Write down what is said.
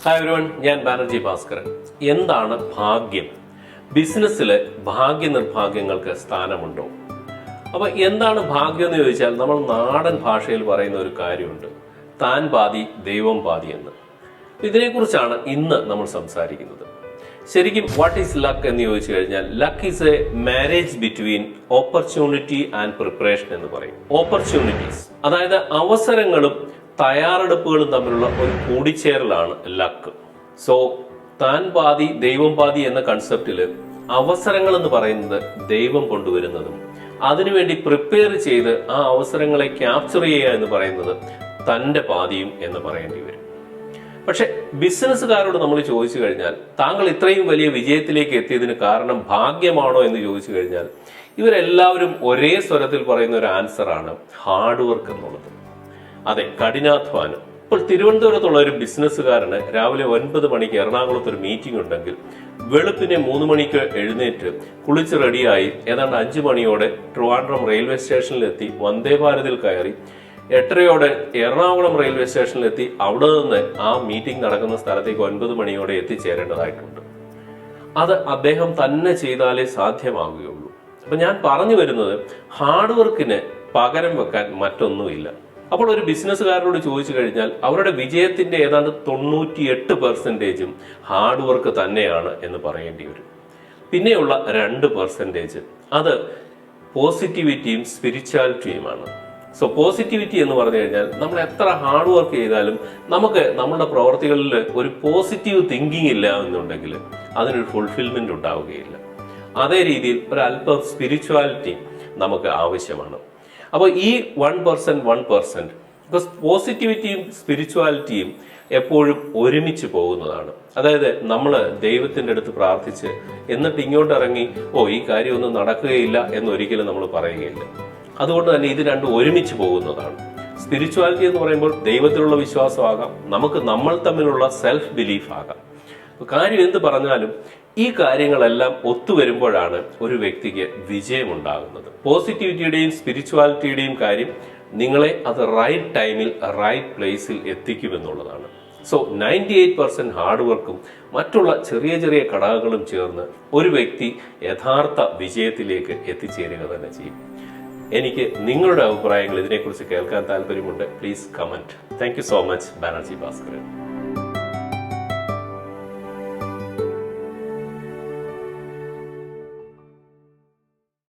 Hi everyone, ഞാൻ ബാനർജി ഭാസ്കരൻ. എന്താണ് ഭാഗ്യം? ബിസിനസ്സിലെ ഭാഗ്യനിർഭാഗ്യങ്ങൾക്ക് സ്ഥാനമുണ്ടോ? അപ്പോൾ എന്താണ് ഭാഗ്യം എന്ന് ചോദിച്ചാൽ നമ്മൾ നാടൻ ഭാഷയിൽ പറയുന്ന ഒരു കാര്യമുണ്ട്, താൻ പാതി ദൈവം പാതി എന്ന്. ഇതിനെക്കുറിച്ചാണ് ഇന്ന് നമ്മൾ സംസാരിക്കുന്നത്. ശരിക്കും വാട്ട് ഈസ് ലക്ക് എന്ന് ചോദിച്ചു കഴിഞ്ഞാൽ luck is A marriage between opportunity and preparation എന്ന് പറയും. ഓപ്പർച്യൂണിറ്റീസ് അതായത് അവസരങ്ങളും തയ്യാറെടുപ്പുകളും തമ്മിലുള്ള ഒരു കൂടിച്ചേരലാണ് ലക്ക്. സോ താൻ പാതി ദൈവം പാതി എന്ന കൺസെപ്റ്റില് അവസരങ്ങൾ എന്ന് പറയുന്നത് ദൈവം കൊണ്ടുവരുന്നതും അതിനുവേണ്ടി പ്രിപ്പയർ ചെയ്ത് ആ അവസരങ്ങളെ ക്യാപ്ചർ ചെയ്യുക എന്ന് പറയുന്നത് തന്റെ പാതിയും എന്ന് പറയേണ്ടി വരും. പക്ഷെ ബിസിനസ്സുകാരോട് നമ്മൾ ചോദിച്ചു കഴിഞ്ഞാൽ താങ്കൾ ഇത്രയും വലിയ വിജയത്തിലേക്ക് എത്തിയതിന് കാരണം ഭാഗ്യമാണോ എന്ന് ചോദിച്ചു കഴിഞ്ഞാൽ ഇവരെല്ലാവരും ഒരേ സ്വരത്തിൽ പറയുന്ന ഒരു ആൻസറാണ് ഹാർഡ് വർക്ക് എന്നുള്ളത്. അതെ, കഠിനാധ്വാനം. ഇപ്പോൾ തിരുവനന്തപുരത്തുള്ള ഒരു ബിസിനസ്സുകാരന് രാവിലെ 9 മണിക്ക് എറണാകുളത്ത് ഒരു മീറ്റിംഗ് ഉണ്ടെങ്കിൽ വെളുപ്പിനെ 3 മണിക്ക് എഴുന്നേറ്റ് കുളിച്ച് റെഡിയായി ഏതാണ്ട് 5 മണിയോടെ ട്രിവാൻഡ്രം റെയിൽവേ സ്റ്റേഷനിലെത്തി വന്ദേ ഭാരതിൽ കയറി 8:30 എറണാകുളം റെയിൽവേ സ്റ്റേഷനിലെത്തി അവിടെ നിന്ന് ആ മീറ്റിംഗ് നടക്കുന്ന സ്ഥലത്തേക്ക് 9 മണിയോടെ എത്തിച്ചേരേണ്ടതായിട്ടുണ്ട്. അത് അദ്ദേഹം തന്നെ ചെയ്താലേ സാധ്യമാവുകയുള്ളൂ. അപ്പൊ ഞാൻ പറഞ്ഞു വരുന്നത് ഹാർഡ് വർക്കിന് പകരം വെക്കാൻ മറ്റൊന്നുമില്ല. അപ്പോൾ ഒരു ബിസിനസ്സുകാരോട് ചോദിച്ചു കഴിഞ്ഞാൽ അവരുടെ വിജയത്തിന്റെ ഏതാണ്ട് 98% ഹാർഡ് വർക്ക് തന്നെയാണ് എന്ന് പറയേണ്ടി വരും. പിന്നെയുള്ള 2% അത് പോസിറ്റിവിറ്റിയും സ്പിരിച്വാലിറ്റിയുമാണ്. സോ പോസിറ്റിവിറ്റി എന്ന് പറഞ്ഞു കഴിഞ്ഞാൽ നമ്മൾ എത്ര ഹാർഡ് വർക്ക് ചെയ്താലും നമുക്ക് നമ്മുടെ പ്രവർത്തികളിൽ ഒരു പോസിറ്റീവ് തിങ്കിങ് ഇല്ല എന്നുണ്ടെങ്കിൽ അതിനൊരു ഫുൾഫിൽമെന്റ് ഉണ്ടാവുകയില്ല. അതേ രീതിയിൽ ഒരല്പം സ്പിരിച്വാലിറ്റി നമുക്ക് ആവശ്യമാണ്. അപ്പോൾ ഈ 1% ബിക്കോസ് പോസിറ്റിവിറ്റിയും സ്പിരിച്വാലിറ്റിയും എപ്പോഴും ഒരുമിച്ച് പോകുന്നതാണ്. അതായത് നമ്മൾ ദൈവത്തിന്റെ അടുത്ത് പ്രാർത്ഥിച്ച് എന്നിട്ട് ഇങ്ങോട്ട് ഇറങ്ങി ഈ കാര്യമൊന്നും നടക്കുകയില്ല എന്നൊരിക്കലും നമ്മൾ പറയുകയില്ല. അതുകൊണ്ട് തന്നെ ഇത് രണ്ടും ഒരുമിച്ച് പോകുന്നതാണ്. സ്പിരിച്വാലിറ്റി എന്ന് പറയുമ്പോൾ ദൈവത്തിലുള്ള വിശ്വാസമാകാം, നമുക്ക് നമ്മൾ തമ്മിലുള്ള സെൽഫ് ബിലീഫ് ആകാം. കാര്യം എന്ത് പറഞ്ഞാലും ഈ കാര്യങ്ങളെല്ലാം ഒത്തുവരുമ്പോഴാണ് ഒരു വ്യക്തിക്ക് വിജയമുണ്ടാകുന്നത്. പോസിറ്റിവിറ്റിയുടെയും സ്പിരിച്വാലിറ്റിയുടെയും കാര്യം നിങ്ങളെ അത് റൈറ്റ് ടൈമിൽ റൈറ്റ് പ്ലേസിൽ എത്തിക്കുമെന്നുള്ളതാണ്. സോ 98% ഹാർഡ് വർക്കും മറ്റുള്ള ചെറിയ ചെറിയ ഘടകങ്ങളും ചേർന്ന് ഒരു വ്യക്തി യഥാർത്ഥ വിജയത്തിലേക്ക് എത്തിച്ചേരുക തന്നെ ചെയ്യും. എനിക്ക് നിങ്ങളുടെ അഭിപ്രായങ്ങൾ ഇതിനെക്കുറിച്ച് കേൾക്കാൻ താല്പര്യമുണ്ട്. Please comment. Thank you so much. Banerjee Bhaskaran.